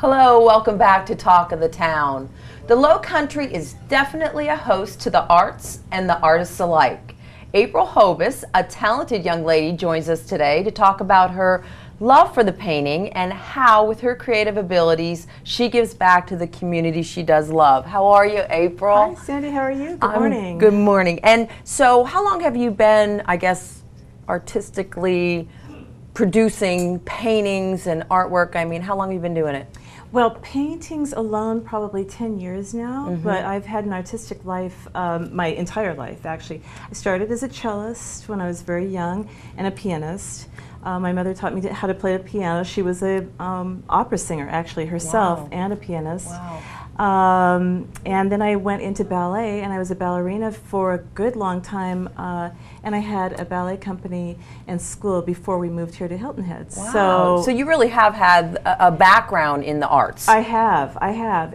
Hello, welcome back to Talk of the Town. The Low Country is definitely a host to the arts and the artists alike. April Hobus, a talented young lady, joins us today to talk about her love for the painting and how, with her creative abilities, she gives back to the community she does love. How are you, April? Hi, Sandy. How are you? Good morning. Good morning. And so, how long have you been, I guess, artistically producing paintings and artwork? I mean, how long have you been doing it? Well, paintings alone, probably 10 years now, but I've had an artistic life my entire life, actually. I started as a cellist when I was very young and a pianist. My mother taught me how to play the piano. She was an opera singer, actually, herself, and a pianist. Wow. And then I went into ballet, and I was a ballerina for a good long time, and I had a ballet company and school before we moved here to Hilton Head. Wow. So you really have had a background in the arts. I have.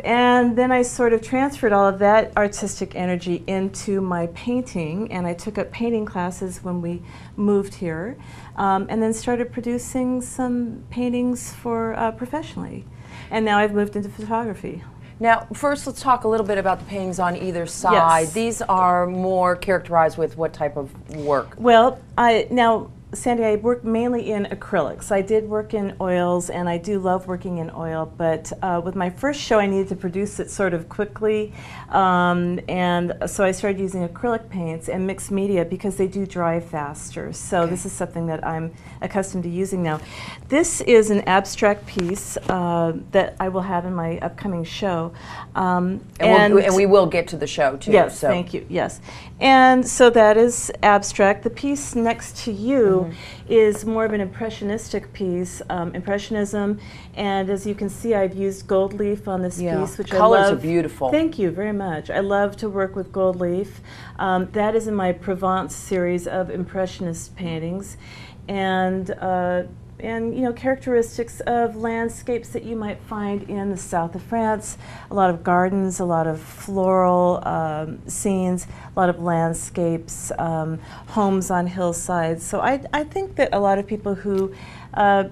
And then I sort of transferred all of that artistic energy into my painting, and I took up painting classes when we moved here, and then started producing some paintings for professionally. And now I've moved into photography. Now, first let's talk a little bit about the paintings on either side. Yes. These are more characterized with what type of work? Well, now, Sandy, I work mainly in acrylics. I did work in oils, and I do love working in oil, but with my first show I needed to produce it sort of quickly, and so I started using acrylic paints and mixed media because they do dry faster. So this is something that I'm accustomed to using now. This is an abstract piece that I will have in my upcoming show. And we will get to the show too. Yes, so. thank you, yes. And so that is abstract. The piece next to you is more of an impressionistic piece, Impressionism, and as you can see I've used gold leaf on this piece, which colors I love. Are beautiful. Thank you very much. I love to work with gold leaf. That is in my Provence series of impressionist paintings, and you know, characteristics of landscapes that you might find in the south of France. A lot of gardens, a lot of floral scenes, a lot of landscapes, homes on hillsides. So I think that a lot of people who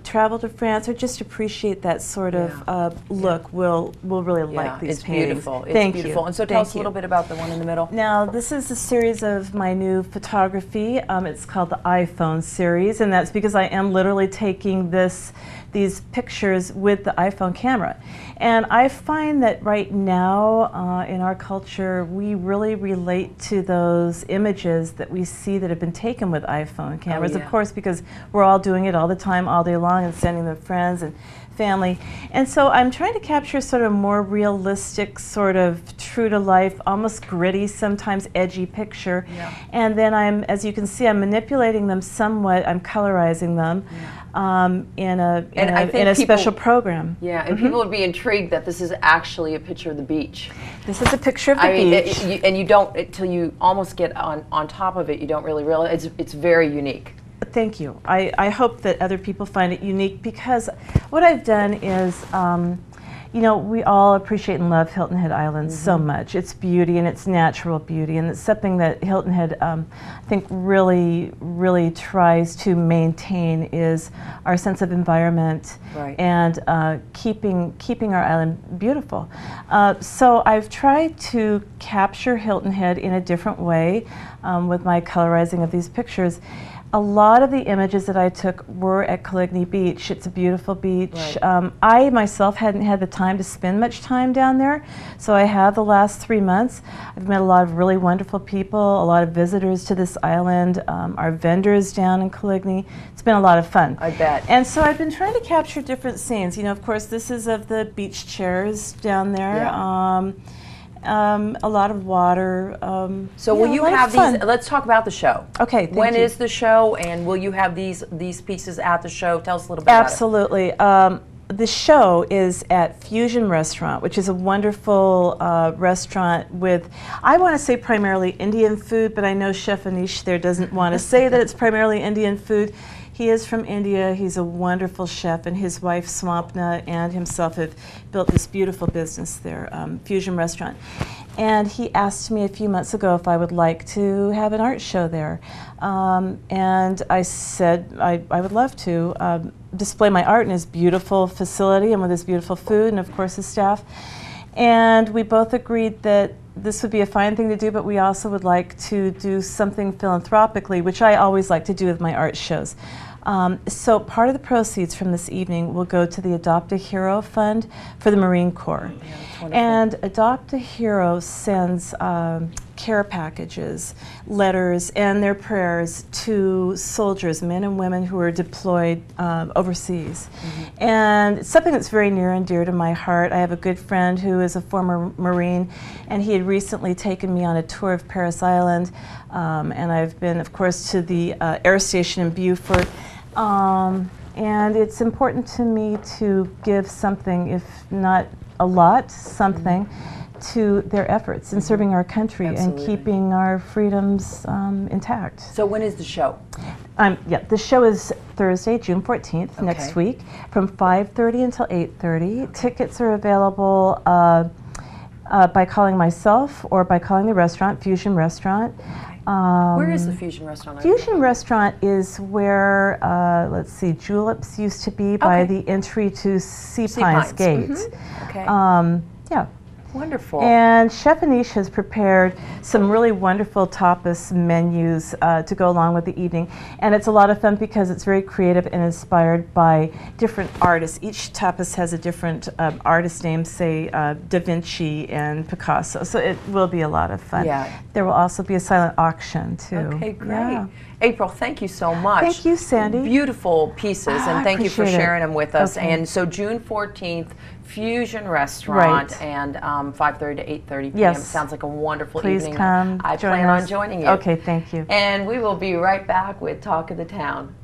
travel to France or just appreciate that sort of look will really like these paintings. Beautiful. It's Thank beautiful. you. And so tell us a little bit about the one in the middle. Now, this is a series of my new photography. It's called the iPhone series, and that's because I am literally taking these pictures with the iPhone camera. And I find that right now in our culture, we really relate to those images that we see that have been taken with iPhone cameras, of course, because we're all doing it all the time, all day long, and sending them to friends and family. And so I'm trying to capture sort of more realistic, sort of true to life, almost gritty, sometimes edgy picture. And then as you can see, I'm manipulating them somewhat. I'm colorizing them in a special program. Yeah, and people would be intrigued that this is actually a picture of the beach. This is a picture of the beach. And you don't, until you almost get on top of it, you don't really realize. It's very unique. Thank you. I hope that other people find it unique, because what I've done is, you know, we all appreciate and love Hilton Head Island so much. Its beauty and its natural beauty, and it's something that Hilton Head, I think, really tries to maintain, is our sense of environment and keeping our island beautiful. So I've tried to capture Hilton Head in a different way with my colorizing of these pictures. A lot of the images that I took were at Coligny Beach. It's a beautiful beach. I myself hadn't had the time to spend much time down there, so I have the last 3 months. I've met a lot of really wonderful people, a lot of visitors to this island, our vendors down in Coligny. It's been a lot of fun. I bet. And so I've been trying to capture different scenes. You know, of course, this is of the beach chairs down there. A lot of water. So will you have these? Let's talk about the show. Okay. When is the show, and will you have these pieces at the show? Tell us a little bit about it. Absolutely. The show is at Fusion Restaurant, which is a wonderful restaurant with, I want to say primarily Indian food, but I know Chef Anish there doesn't want to say that it's primarily Indian food. He is from India. He's a wonderful chef, and his wife Swampna and himself have built this beautiful business there, Fusion Restaurant. And he asked me a few months ago if I would like to have an art show there. And I said I would love to display my art in his beautiful facility and with his beautiful food and of course his staff. And we both agreed that this would be a fine thing to do, but we also would like to do something philanthropically, which I always like to do with my art shows. So part of the proceeds from this evening will go to the Adopt a Hero Fund for the Marine Corps. Yeah, and Adopt a Hero sends care packages, letters, and their prayers to soldiers, men and women who are deployed overseas. Mm-hmm. And it's something that's very near and dear to my heart. I have a good friend who is a former Marine, and he had recently taken me on a tour of Parris Island, and I've been, of course, to the air station in Beaufort. And it's important to me to give something, if not a lot, something to their efforts in serving our country and keeping our freedoms intact. So when is the show? Yeah, the show is Thursday, June 14th, next week, from 5:30 until 8:30. Tickets are available by calling myself or by calling the restaurant, Fusion Restaurant. Where is the Fusion Restaurant? Fusion Restaurant is where, let's see, Juleps used to be by the entry to Sea Pines Gate. Mm-hmm. Okay. Yeah. Wonderful. And Chef Anish has prepared some really wonderful tapas menus to go along with the evening. And it's a lot of fun because it's very creative and inspired by different artists. Each tapas has a different artist name, say Da Vinci and Picasso. So it will be a lot of fun. Yeah. There will also be a silent auction, too. Okay, great. Yeah. April, thank you so much. Thank you, Sandy. Beautiful pieces, and thank you for sharing them with us. Okay. And so June 14th, Fusion Restaurant, and 5:30 to 8:30 p.m. Yes. Sounds like a wonderful Please evening. come. I plan on joining you. Okay, thank you. And we will be right back with Talk of the Town.